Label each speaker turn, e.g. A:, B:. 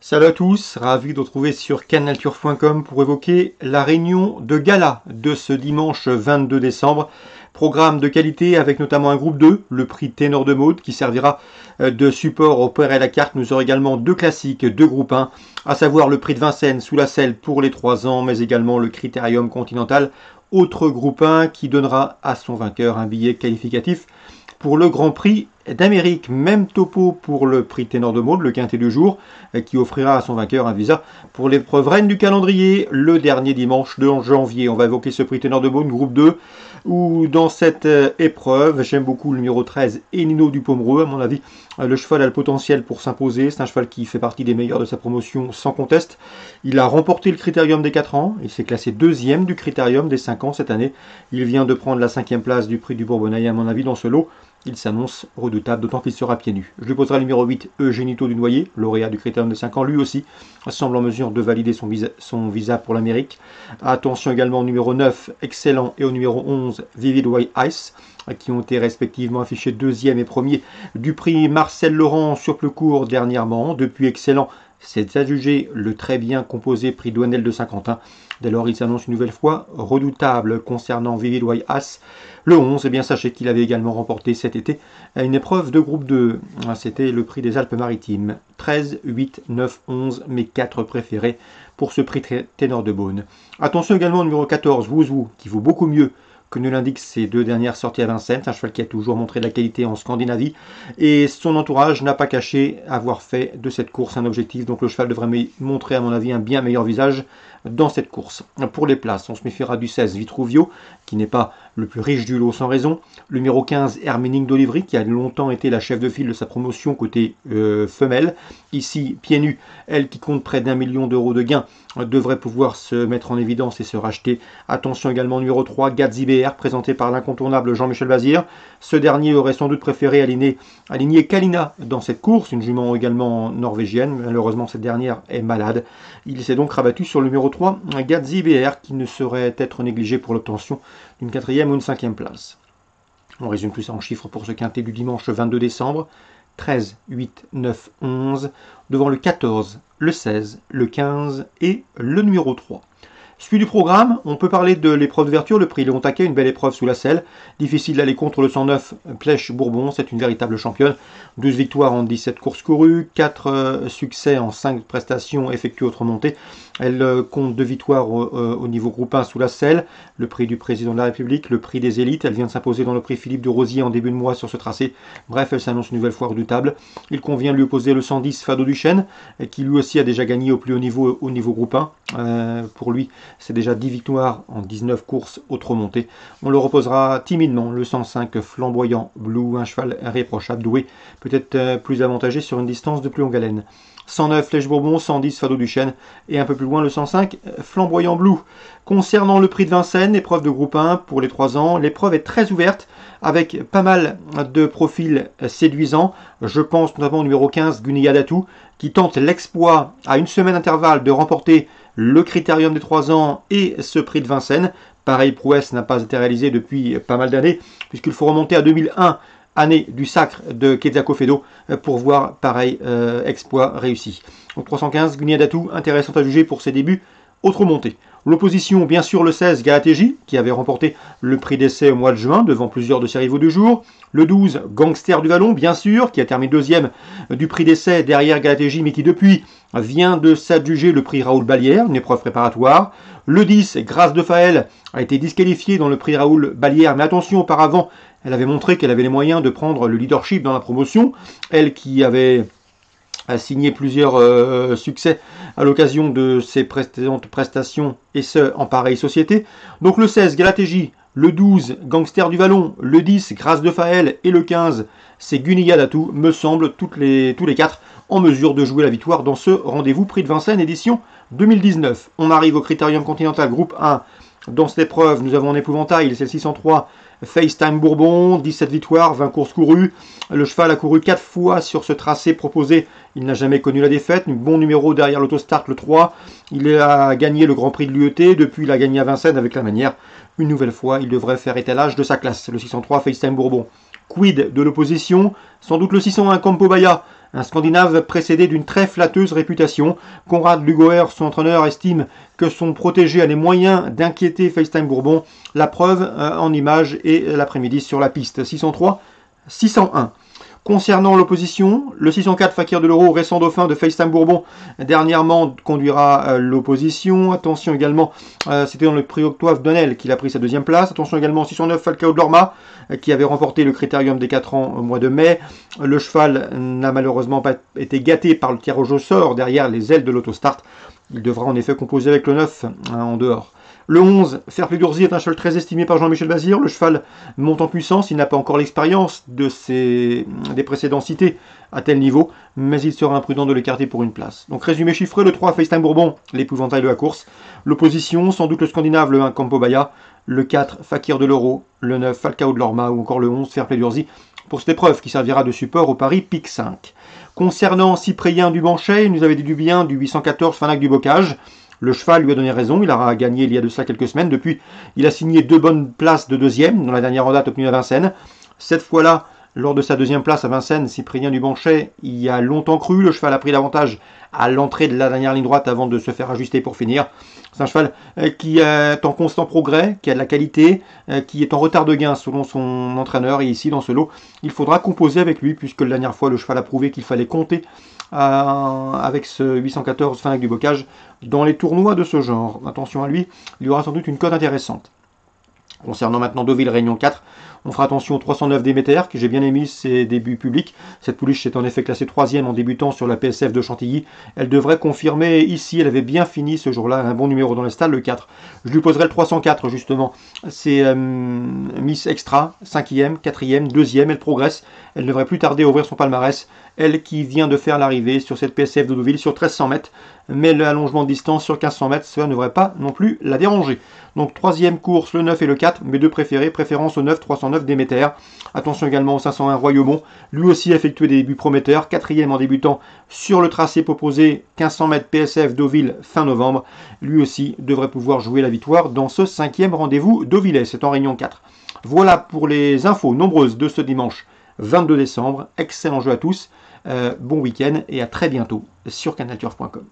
A: Salut à tous, ravi de vous retrouver sur canalturf.com pour évoquer la réunion de gala de ce dimanche 22 décembre. Programme de qualité avec notamment un groupe 2, le prix Ténor de Maude qui servira de support au père et la carte. Nous aurons également deux classiques, deux groupes 1, à savoir le prix de Vincennes sous la selle pour les 3 ans, mais également le Critérium Continental, autre groupe 1 qui donnera à son vainqueur un billet qualificatif pour le Grand Prix d'Amérique. Même topo pour le prix Ténor de Maude, le quintet du jour, qui offrira à son vainqueur un visa pour l'épreuve reine du calendrier le dernier dimanche de janvier. On va évoquer ce prix Ténor de Maude, groupe 2, où dans cette épreuve, j'aime beaucoup le numéro 13, Enino du Pomereux. À mon avis, le cheval a le potentiel pour s'imposer. C'est un cheval qui fait partie des meilleurs de sa promotion sans conteste. Il a remporté le Critérium des 4 ans. Il s'est classé deuxième du Critérium des 5 ans cette année. Il vient de prendre la 5e place du prix du Bourbonnais. À mon avis, dans ce lot, il s'annonce redoutable, d'autant qu'il sera pieds nus. Je lui poserai le numéro 8, Eugénito du Noyer, lauréat du Critérium de 5 ans. Lui aussi semble en mesure de valider son visa pour l'Amérique. Attention également au numéro 9, Excellent, et au numéro 11, Vivid White Ice, qui ont été respectivement affichés 2e et 1er du prix Marcel Laurent sur plus court dernièrement. Depuis Excellent, c'est adjugé le très bien composé prix Douanel de Saint-Quentin. Dès lors, il s'annonce une nouvelle fois redoutable concernant Vivid White As. Le 11, eh bien, sachez qu'il avait également remporté cet été une épreuve de groupe 2. C'était le prix des Alpes-Maritimes. 13, 8, 9, 11, mes 4 préférés pour ce prix Ténor de Beaune. Attention également au numéro 14, Wouzou, qui vaut beaucoup mieux que ne l'indiquent ses 2 dernières sorties à Vincennes. C'est un cheval qui a toujours montré de la qualité en Scandinavie. Et son entourage n'a pas caché avoir fait de cette course un objectif. Donc le cheval devrait montrer, à mon avis, un bien meilleur visage dans cette course. Pour les places, on se méfiera du 16, Vitruvio, qui n'est pas le plus riche du lot sans raison. Le numéro 15, Herménique d'Olivry, qui a longtemps été la chef de file de sa promotion côté femelle. Ici, pieds nus, elle qui compte près d'1 million d'euros de gains, devrait pouvoir se mettre en évidence et se racheter. Attention également au numéro 3, Gazi BR, présenté par l'incontournable Jean-Michel Bazir. Ce dernier aurait sans doute préféré aligner Kalina dans cette course, une jument également norvégienne. Malheureusement, cette dernière est malade. Il s'est donc rabattu sur le numéro 3, Gazi BR, qui ne saurait être négligé pour l'obtention d'une 4e ou une 5e place. On résume tout ça en chiffres pour ce quintet du dimanche 22 décembre. 13, 8, 9, 11, devant le 14, le 16, le 15 et le numéro 3. Suite du programme, on peut parler de l'épreuve d'ouverture, le prix Léon Taquet, une belle épreuve sous la selle. Difficile d'aller contre le 109 Plèche Bourbon, c'est une véritable championne. 12 victoires en 17 courses courues, 4 succès en 5 prestations effectuées autre montée. Elle compte 2 victoires au niveau groupe 1 sous la selle, le prix du président de la République, le prix des élites. Elle vient de s'imposer dans le prix Philippe de Rosier en début de mois sur ce tracé. Bref, elle s'annonce une nouvelle fois redoutable. Il convient de lui opposer le 110 Fado Duchesne, qui lui aussi a déjà gagné au plus haut niveau groupe 1. Pour lui, c'est déjà 10 victoires en 19 courses autre montée. On le reposera timidement, le 105 Flamboyant Blue, un cheval irréprochable, doué, peut-être plus avantagé sur une distance de plus longue haleine. 109 Flèche Bourbon, 110 Fado Duchesne et un peu plus loin le 105 Flamboyant Blue. Concernant le prix de Vincennes, épreuve de groupe 1 pour les 3 ans, l'épreuve est très ouverte avec pas mal de profils séduisants. Je pense notamment au numéro 15 Gunia Datou qui tente l'exploit à une semaine d'intervalle de remporter le Critérium des 3 ans et ce prix de Vincennes. Pareil prouesse n'a pas été réalisé depuis pas mal d'années puisqu'il faut remonter à 2001, année du sacre de Quetzalcoatl pour voir pareil exploit réussi. Donc 315, Gunia Datou, intéressant à juger pour ses débuts, autre montée. L'opposition, bien sûr, le 16, Galatéji, qui avait remporté le prix d'essai au mois de juin devant plusieurs de ses rivaux du jour. Le 12, Gangster du Vallon, bien sûr, qui a terminé 2e du prix d'essai derrière Galatéji, mais qui depuis vient de s'adjuger le prix Raoul Ballière, une épreuve préparatoire. Le 10, Grâce de Faël, a été disqualifié dans le prix Raoul Ballière, mais attention, auparavant, elle avait montré qu'elle avait les moyens de prendre le leadership dans la promotion. Elle qui avait signé plusieurs succès à l'occasion de ses précédentes prestations, et ce, en pareille société. Donc le 16, Galatéji, le 12, Gangster du Vallon, le 10, Grâce de Faël, et le 15, c'est Gunia Datou, me semble, tous les 4 en mesure de jouer la victoire dans ce rendez-vous prix de Vincennes édition 2019. On arrive au Critérium Continental groupe 1. Dans cette épreuve, nous avons en épouvantail, c'est le 603 FaceTime Bourbon, 17 victoires, 20 courses courues. Le cheval a couru 4 fois sur ce tracé proposé. Il n'a jamais connu la défaite. Un bon numéro derrière l'autostart, le 3. Il a gagné le Grand Prix de l'UET. Depuis, il a gagné à Vincennes avec la manière. Une nouvelle fois, il devrait faire étalage de sa classe. Le 603 FaceTime Bourbon. Quid de l'opposition? Sans doute le 601 Campo Baya, Un Scandinave précédé d'une très flatteuse réputation. Konrad Lugoer, son entraîneur, estime que son protégé a les moyens d'inquiéter FaceTime Bourbon. La preuve en images et l'après-midi sur la piste. 603, 601. Concernant l'opposition, le 604 Fakir de l'Euro, récent dauphin de FaceTime Bourbon, dernièrement conduira l'opposition. Attention également, c'était dans le prix Octave Donnel qu'il a pris sa deuxième place. Attention également 609 Falcao de Lorma, qui avait remporté le Critérium des 4 ans au mois de mai. Le cheval n'a malheureusement pas été gâté par le tirage au sort derrière les ailes de l'autostart. Il devra en effet composer avec le 9 en dehors. Le 11, Fairplay d'Urzy est un cheval très estimé par Jean-Michel Bazir. Le cheval monte en puissance, il n'a pas encore l'expérience des précédents cités à tel niveau, mais il sera imprudent de l'écarter pour une place. Donc résumé chiffré, le 3, FaceTime Bourbon, l'épouvantail de la course. L'opposition, sans doute le Scandinave, le 1, Campo Baya. Le 4, Fakir de l'Euro. Le 9, Falcao de Lorma. Ou encore le 11, Fairplay d'Urzy, pour cette épreuve qui servira de support au Paris Pic 5. Concernant Cyprien Dubanchet, il nous avait dit du bien du 814 Fanac du Bocage. Le cheval lui a donné raison, il aura gagné il y a de cela quelques semaines. Depuis, il a signé 2 bonnes places de deuxième dans la dernière en date obtenue à Vincennes. Cette fois-là, lors de sa deuxième place à Vincennes, Cyprien Dubanchet y a longtemps cru. Le cheval a pris l'avantage à l'entrée de la dernière ligne droite avant de se faire ajuster pour finir. C'est un cheval qui est en constant progrès, qui a de la qualité, qui est en retard de gain selon son entraîneur. Et ici, dans ce lot, il faudra composer avec lui, puisque la dernière fois, le cheval a prouvé qu'il fallait compter avec ce 814 Fanac du Bocage dans les tournois de ce genre. Attention à lui, il y aura sans doute une cote intéressante. Concernant maintenant Deauville Réunion 4, on fera attention au 309 Déméter, que j'ai bien aimé ses débuts publics. Cette pouliche est en effet classée 3e en débutant sur la PSF de Chantilly. Elle devrait confirmer ici, elle avait bien fini ce jour-là, un bon numéro dans les stalles, le 4. Je lui poserai le 304 justement. C'est Miss Extra, 5e, 4e, 2e, elle progresse. Elle devrait plus tarder à ouvrir son palmarès. Elle qui vient de faire l'arrivée sur cette PSF de Deauville sur 1300 mètres. Mais l'allongement de distance sur 1500 mètres, cela ne devrait pas non plus la déranger. Donc 3e course, le 9 et le 4, mes deux préférés, préférence au 9, 309 Déméter. Attention également au 501 Royaumont, lui aussi a effectué des débuts prometteurs, 4e en débutant sur le tracé proposé, 1500 mètres PSF Deauville fin novembre. Lui aussi devrait pouvoir jouer la victoire dans ce 5e rendez-vous Deauvillais, c'est en Réunion 4. Voilà pour les infos nombreuses de ce dimanche 22 décembre. Excellent jeu à tous, bon week-end et à très bientôt sur canalturf.com.